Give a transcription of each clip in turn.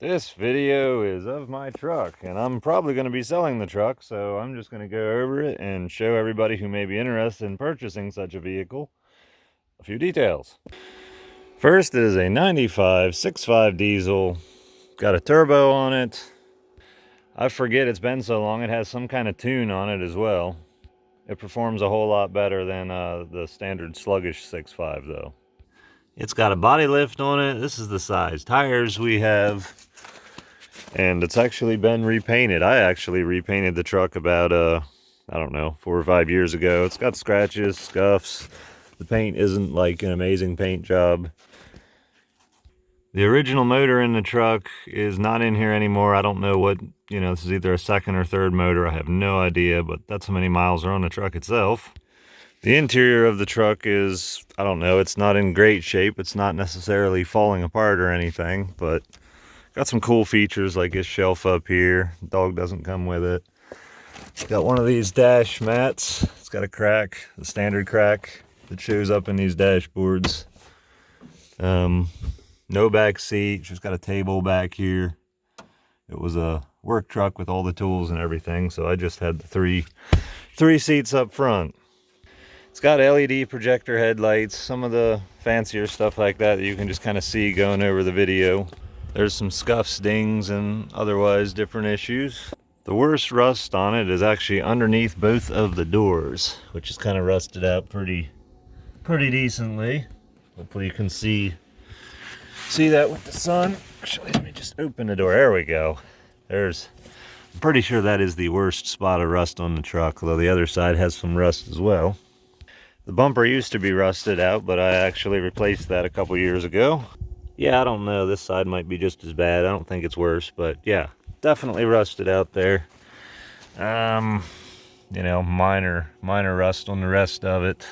This video is of my truck, and I'm probably going to be selling the truck, so I'm just going to go over it and show everybody who may be interested in purchasing such a vehicle a few details. First, it is a 95 6.5 diesel, got a turbo on it. I forget, it's been so long, it has some kind of tune on it as well. It performs a whole lot better than the standard sluggish 6.5 though. It's got a body lift on it. This is the size tires we have. And it's actually been repainted. I actually repainted the truck about, I don't know, 4 or 5 years ago. It's got scratches, scuffs. The paint isn't like an amazing paint job. The original motor in the truck is not in here anymore. I don't know what, this is either a second or third motor. I have no idea, but that's how many miles are on the truck itself. The interior of the truck is, I don't know, it's not in great shape. It's not necessarily falling apart or anything, but got some cool features like this shelf up here. The dog doesn't come with it. It's got one of these dash mats. It's got a crack, the standard crack that shows up in these dashboards. No back seat, just got a table back here. It was a work truck with all the tools and everything, so I just had the three seats up front. It's got LED projector headlights, some of the fancier stuff like that you can just kind of see going over the video. There's some scuffs, dings, and otherwise different issues. The worst rust on it is actually underneath both of the doors, which is kind of rusted out pretty decently. Hopefully you can see that with the sun. Actually, let me just open the door. There we go. I'm pretty sure that is the worst spot of rust on the truck, although the other side has some rust as well. The bumper used to be rusted out, but I actually replaced that a couple years ago. Yeah, I don't know. This side might be just as bad. I don't think it's worse, but yeah, definitely rusted out there. Minor rust on the rest of it.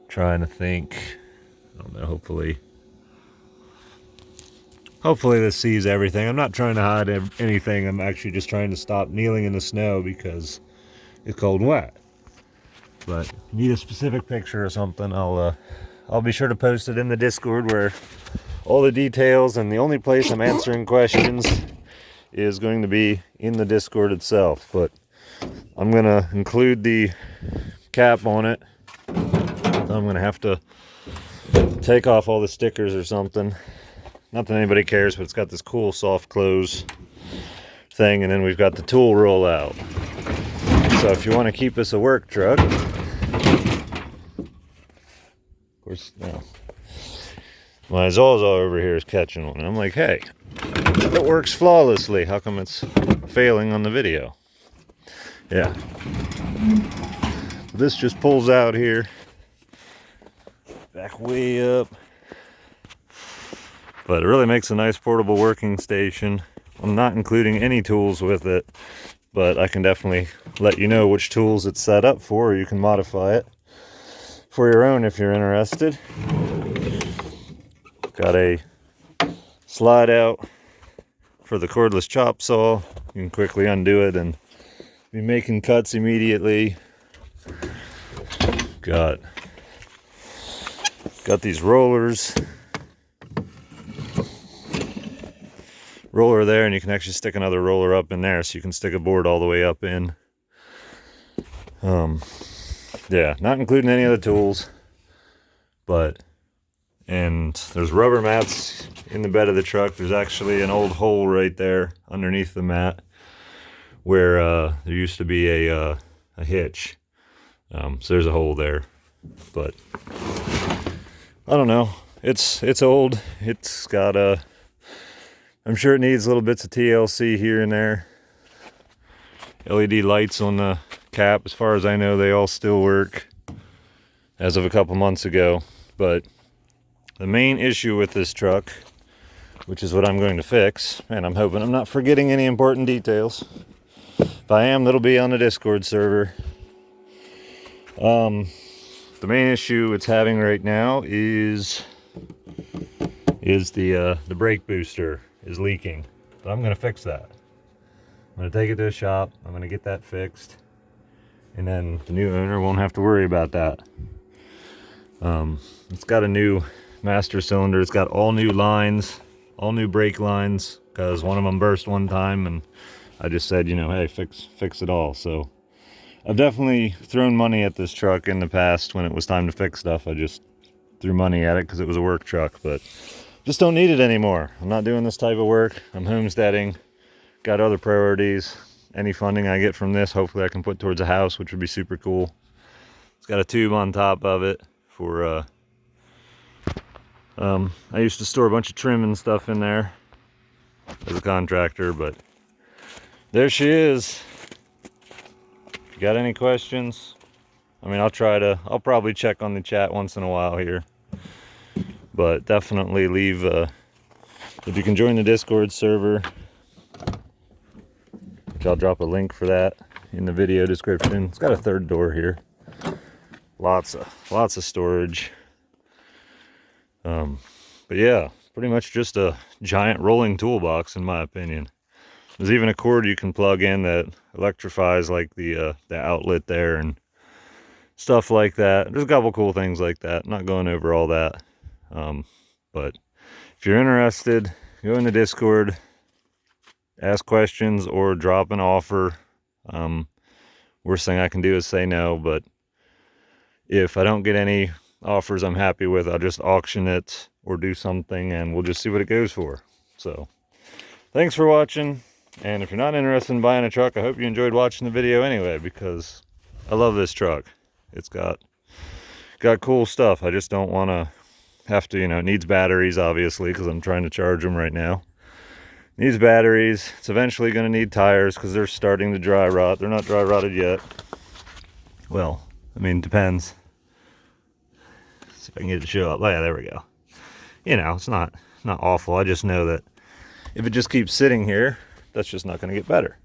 Trying to think. I don't know, hopefully this sees everything. I'm not trying to hide anything. I'm actually just trying to stop kneeling in the snow because it's cold and wet. But if you need a specific picture or something, I'll be sure to post it in the Discord where all the details, and the only place I'm answering questions is going to be in the Discord itself. But I'm going to include the cap on it. I'm going to have to take off all the stickers or something. Not that anybody cares, but it's got this cool soft close thing, and then we've got the tool roll out. So if you want to keep this a work truck, of course, no. My Zawzaw over here is catching one. I'm like, hey, it works flawlessly. How come it's failing on the video? Yeah. This just pulls out here. Back way up. But it really makes a nice portable working station. I'm not including any tools with it, but I can definitely let you know which tools it's set up for, or you can modify it for your own if you're interested. Got a slide out for the cordless chop saw. You can quickly undo it and be making cuts immediately. Got these rollers. Roller there, and you can actually stick another roller up in there, so you can stick a board all the way up in. Yeah, not including any of the tools, and there's rubber mats in the bed of the truck. There's actually an old hole right there underneath the mat where there used to be a hitch. So there's a hole there, but I don't know. It's old. It's got I'm sure it needs little bits of TLC here and there. LED lights on the cap. As far as I know, they all still work as of a couple months ago. But the main issue with this truck, which is what I'm going to fix, and I'm hoping I'm not forgetting any important details. If I am, that'll be on the Discord server. The main issue it's having right now is the brake booster is leaking, but I'm going to fix that. I'm going to take it to a shop. I'm going to get that fixed, and then the new owner won't have to worry about that. It's got a new master cylinder. It's got all new lines, all new brake lines, because one of them burst one time, and I just said, you know, hey, fix it all. So I've definitely thrown money at this truck in the past. When it was time to fix stuff, I just threw money at it because it was a work truck, but just don't need it anymore. I'm not doing this type of work. I'm homesteading, got other priorities. Any funding I get from this, hopefully I can put towards a house, which would be super cool. It's got a tube on top of it for I used to store a bunch of trim and stuff in there as a contractor, but there she is. If you got any questions, I mean, I'll probably check on the chat once in a while here, but definitely leave, if you can join the Discord server, which I'll drop a link for that in the video description. It's got a third door here. Lots of storage. But yeah, pretty much just a giant rolling toolbox in my opinion. There's even a cord you can plug in that electrifies like the outlet there and stuff like that. There's a couple cool things like that. I'm not going over all that. But if you're interested, go in the Discord, ask questions or drop an offer. Worst thing I can do is say no, but if I don't get any offers I'm happy with, I'll just auction it or do something and we'll just see what it goes for. So thanks for watching, and if you're not interested in buying a truck, I hope you enjoyed watching the video anyway, because I love this truck. It's got cool stuff. I just don't want to have to, you know, it needs batteries obviously because I'm trying to charge them right now. Needs batteries. It's eventually going to need tires because they're starting to dry rot. They're not dry rotted yet. Well, I mean, depends. See if I can get it to show up. Oh, yeah, there we go. You know, it's not awful. I just know that if it just keeps sitting here, that's just not going to get better.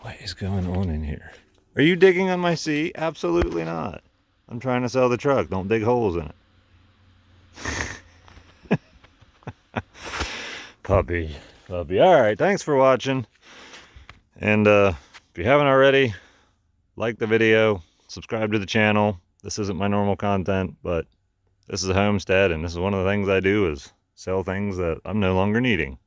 What is going on in here? Are you digging on my seat? Absolutely not. I'm trying to sell the truck. Don't dig holes in it. Puppy. All right, thanks for watching. And if you haven't already, like the video, subscribe to the channel. This isn't my normal content, but this is a homestead, and this is one of the things I do is sell things that I'm no longer needing.